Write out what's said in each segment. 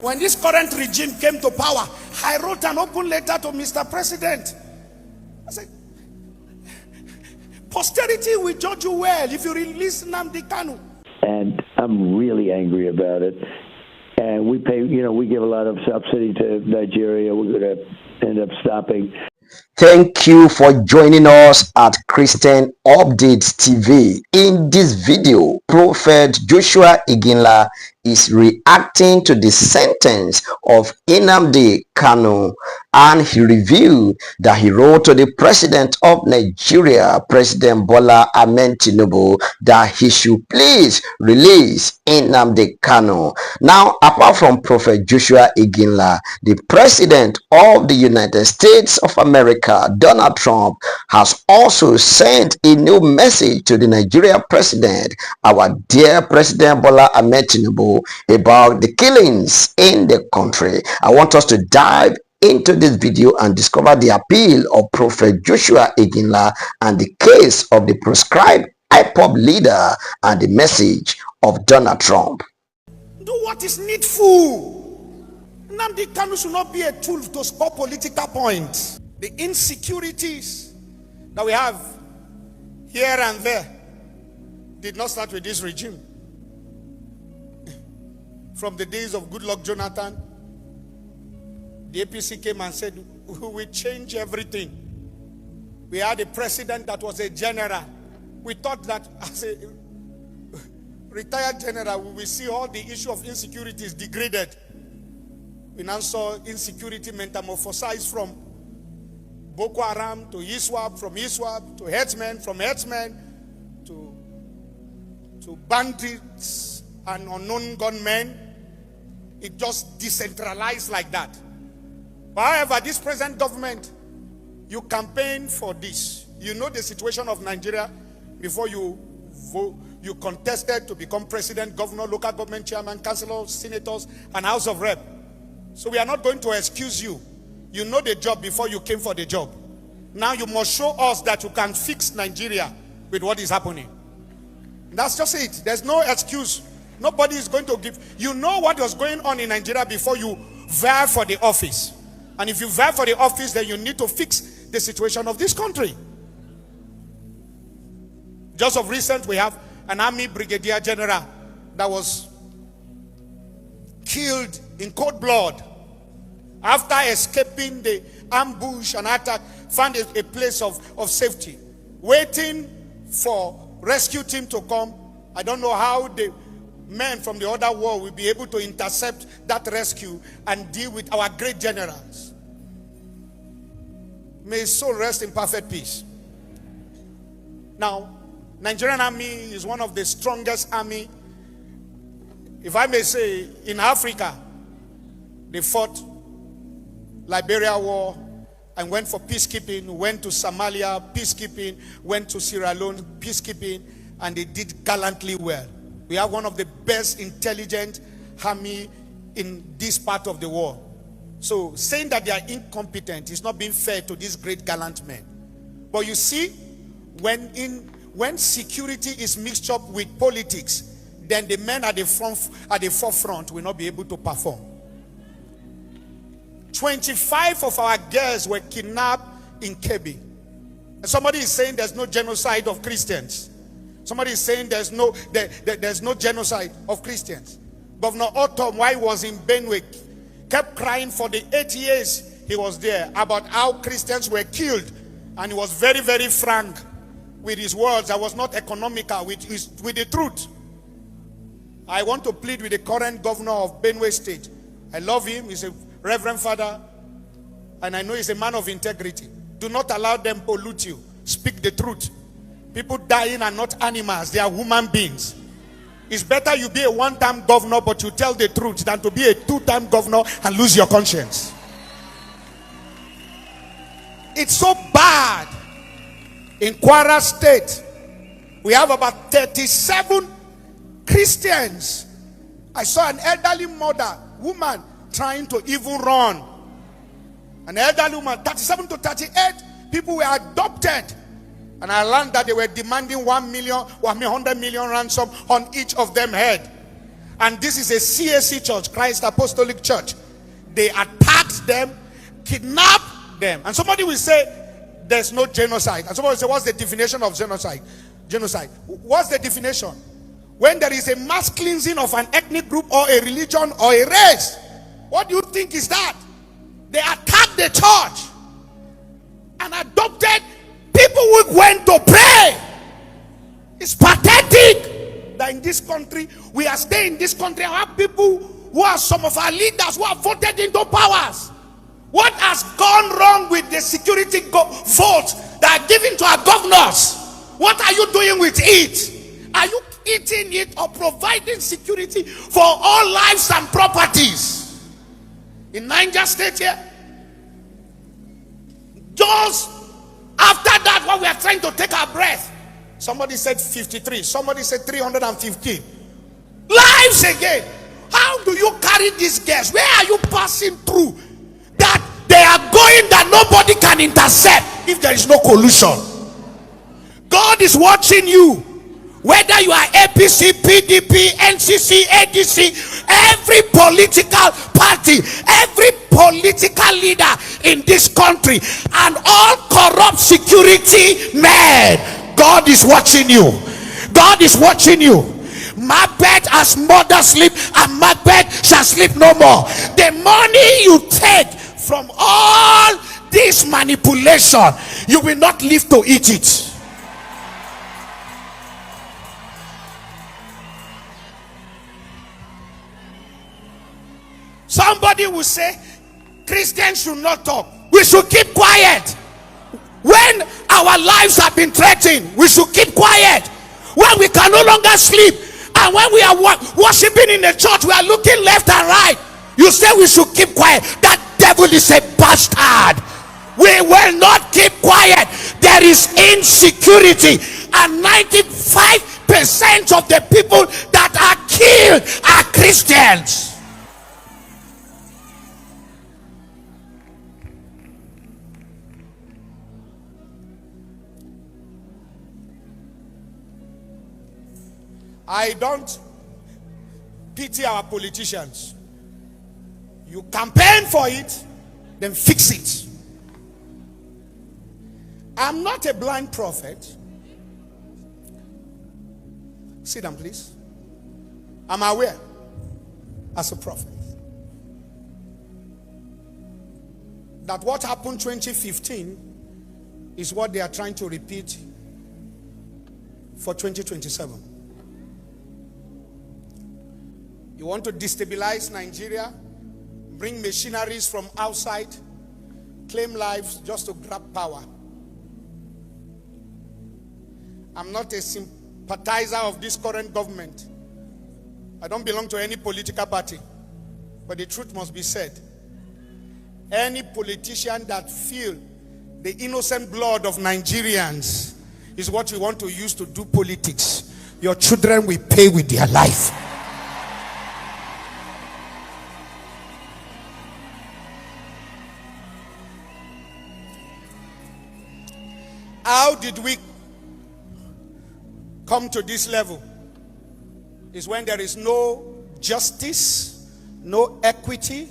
When this current regime came to power, I wrote an open letter to Mr. President. I said, posterity will judge you well if you release Nnamdi Kanu. And I'm really angry about it. And we pay, we give a lot of subsidy to Nigeria. We're going to end up stopping. Thank you for joining us at Christian Updates TV. In this video, Prophet Joshua Iginla is reacting to the sentence of Nnamdi Kanu, and he revealed that he wrote to the President of Nigeria, President Bola Ahmed Tinubu, that he should please release Nnamdi Kanu. Now, apart from Prophet Joshua Iginla, the President of the United States of America, Donald Trump, has also sent a new message to the Nigeria President, our dear President Bola Ahmed Tinubu, about the killings in the country. I want us to dive into this video and discover the appeal of Prophet Joshua Iginla and the case of the proscribed IPOB leader and the message of Donald Trump. Do what is needful. Nnamdi Kanu should not be a tool to score political points. The insecurities that we have here and there did not start with this regime. From the days of Goodluck Jonathan, the APC came and said, we will change everything. We had a president that was a general. We thought that as a retired general, we will see all the issue of insecurity is degraded. We now saw insecurity metamorphosized from Boko Haram to ISWAP, from ISWAP to herdsmen, from herdsmen to bandits and unknown gunmen. It just decentralized like that. However, this present government, you campaign for this. You know the situation of Nigeria before you vote. You contested to become president, governor, local government chairman, councillors, senators, and House of Rep. So we are not going to excuse you. You know the job before you came for the job. Now you must show us that you can fix Nigeria with what is happening. That's just it. There's no excuse. Nobody is going to give. You know what was going on in Nigeria before you vie for the office. And if you vie for the office, then you need to fix the situation of this country. Just of recent, we have an army brigadier general that was killed in cold blood after escaping the ambush and attack, found a place of safety, waiting for rescue team to come. I don't know how the men from the other world will be able to intercept that rescue and deal with our great generals. May his soul rest in perfect peace. Now, Nigerian army is one of the strongest army, if I may say, in Africa. They fought Liberia War and went for peacekeeping, went to Somalia, peacekeeping, went to Sierra Leone, peacekeeping, and they did gallantly well. We have one of the best intelligent army in this part of the world. So saying that they are incompetent is not being fair to these great gallant men. But you see, when security is mixed up with politics, then the men at the forefront will not be able to perform. 25 of our girls were kidnapped in Kebbi. And somebody is saying there's no genocide of Christians. Somebody is saying there's no genocide of Christians. Governor Otom, while he was in Benue, kept crying for the 8 years he was there about how Christians were killed. And he was very, very frank with his words. I was not economical with the truth. I want to plead with the current governor of Benue State. I love him. He's a reverend father. And I know he's a man of integrity. Do not allow them pollute you. Speak the truth. People dying are not animals. They are human beings. It's better you be a one-time governor, but you tell the truth, than to be a two-time governor and lose your conscience. It's so bad. In Kwara State, we have about 37 Christians. I saw an elderly woman, trying to even run. An elderly woman, 37 to 38 people were adopted. And I learned that they were demanding 1 million, 100 million ransom on each of them head. And this is a CAC church, Christ Apostolic Church. They attacked them, kidnapped them. And somebody will say, there's no genocide. And somebody will say, what's the definition of genocide? Genocide. What's the definition? When there is a mass cleansing of an ethnic group or a religion or a race. What do you think is that? They attacked the church and adopted people who went to pray. It's pathetic that in this country, we are staying in this country and have people who are some of our leaders who are voted into powers. What has gone wrong with the security votes that are given to our governors? What are you doing with it? Are you eating it or providing security for all lives and properties? In Niger State here, just after that, when we are trying to take our breath, somebody said 53, somebody said 315 lives again. How do you carry these guests? Where are you passing through that they are going that nobody can intercept if there is no collusion? God is watching you. Whether you are APC, PDP, NCC, ADC, every political party, every political leader in this country, and all corrupt security men, God is watching you. God is watching you. Macbeth as mother sleep, and Macbeth shall sleep no more. The money you take from all this manipulation, you will not live to eat it. Somebody will say Christians should not talk. We should keep quiet. When our lives have been threatened, we should keep quiet. When we can no longer sleep, and when we are worshiping in the church, we are looking left and right, you say we should keep quiet. That devil is a bastard. We will not keep quiet. There is insecurity, and 95% of the people that are killed are Christians. I don't pity our politicians. You campaign for it, then fix it. I'm not a blind prophet. Sit down, please. I'm aware as a prophet that what happened 2015 is what they are trying to repeat for 2027. You want to destabilize Nigeria, bring machineries from outside, claim lives just to grab power. I'm not a sympathizer of this current government. I don't belong to any political party. But the truth must be said. Any politician that feels the innocent blood of Nigerians is what you want to use to do politics, your children will pay with their life. How did we come to this level? Is when there is no justice, no equity,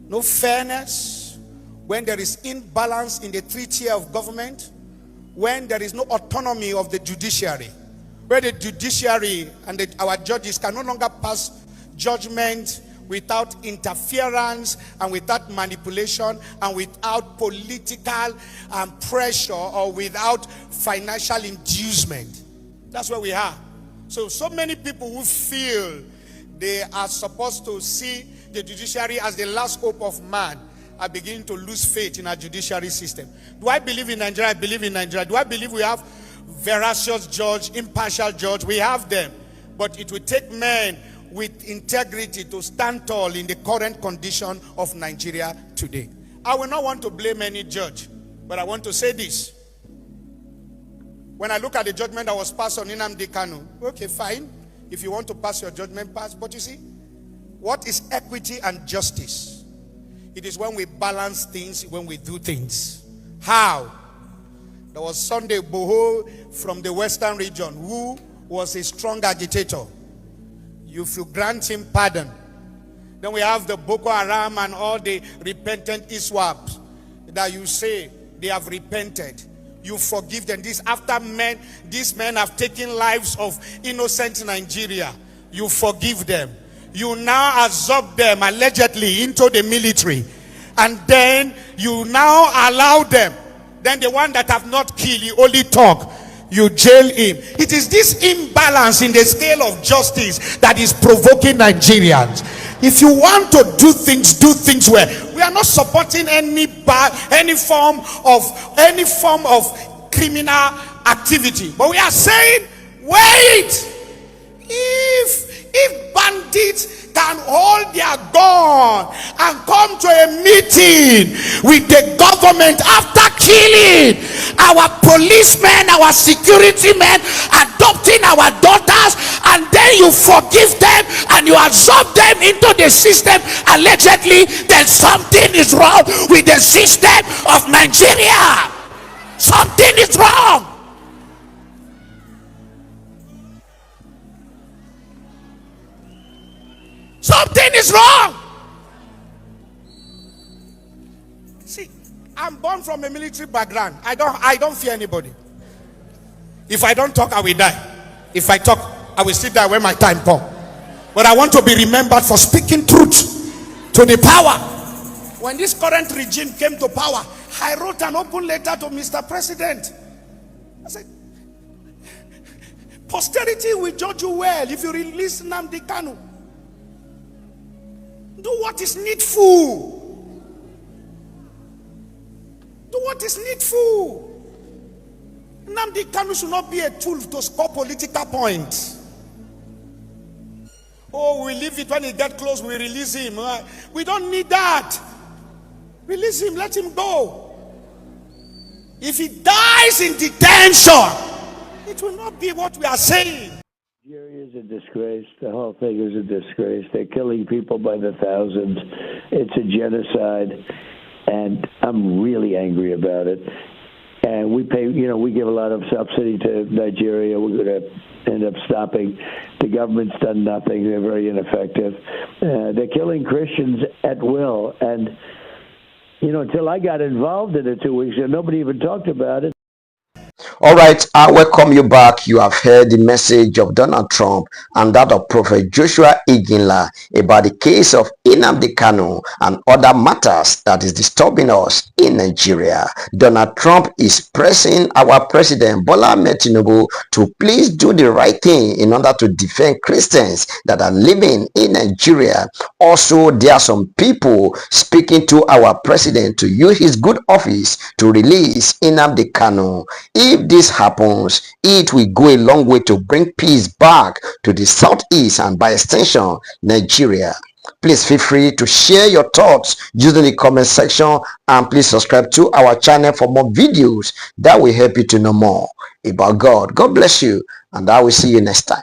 no fairness, when there is imbalance in the three-tier of government, when there is no autonomy of the judiciary, where the judiciary and our judges can no longer pass judgment without interference and without manipulation and without political pressure or without financial inducement. That's where we are. So many people who feel they are supposed to see the judiciary as the last hope of man are beginning to lose faith in our judiciary system. Do I believe in Nigeria? I believe in Nigeria. Do I believe we have veracious judge, impartial judge? We have them. But it will take men with integrity to stand tall in the current condition of Nigeria today. I will not want to blame any judge, but I want to say this. When I look at the judgment that was passed on Nnamdi Kanu, okay, fine. If you want to pass your judgment, pass. But you see, what is equity and justice? It is when we balance things, when we do things. How? There was Sunday Boho from the Western region who was a strong agitator. if you grant him pardon. Then we have the Boko Haram and all the repentant ISWAPs that you say they have repented. You forgive them. This after these men have taken lives of innocent Nigeria. You forgive them. You now absorb them allegedly into the military. And then you now allow them. Then the one that have not killed, you only talk. You jail him. It is this imbalance in the scale of justice that is provoking Nigerians. If you want to do things well. We are not supporting any form of criminal activity. But we are saying, wait. If bandits can hold their gun and come to a meeting with the government after killing our policemen, our security men, adopting our daughters, and then you forgive them and you absorb them into the system allegedly, then something is wrong with the system of Nigeria. Something is wrong. Something is wrong. See, I'm born from a military background. I don't fear anybody. If I don't talk, I will die. If I talk, I will sit there when my time comes. But I want to be remembered for speaking truth to the power. When this current regime came to power, I wrote an open letter to Mr. President. I said, posterity will judge you well if you release Nnamdi Kanu. Do what is needful. Do what is needful. Nnamdi Kanu should not be a tool to score political points. Oh, we leave it when he gets close, we release him. We don't need that. Release him, let him go. If he dies in detention, it will not be what we are saying. Nigeria is a disgrace. The whole thing is a disgrace. They're killing people by the thousands. It's a genocide, and I'm really angry about it. And we pay, we give a lot of subsidy to Nigeria. We're going to end up stopping. The government's done nothing. They're very ineffective. They're killing Christians at will. And, until I got involved in it 2 weeks ago, nobody even talked about it. All right, I welcome you back. You have heard the message of Donald Trump and that of Prophet Joshua Iginla about the case of Nnamdi Kanu and other matters that is disturbing us in Nigeria. Donald Trump is pressing our president Bola Ahmed Tinubu to please do the right thing in order to defend Christians that are living in Nigeria. Also, there are some people speaking to our president to use his good office to release Nnamdi Kanu. If this happens, it will go a long way to bring peace back to the southeast and by extension Nigeria. Please feel free to share your thoughts using the comment section, and please subscribe to our channel for more videos that will help you to know more about God. God bless you, and I will see you next time.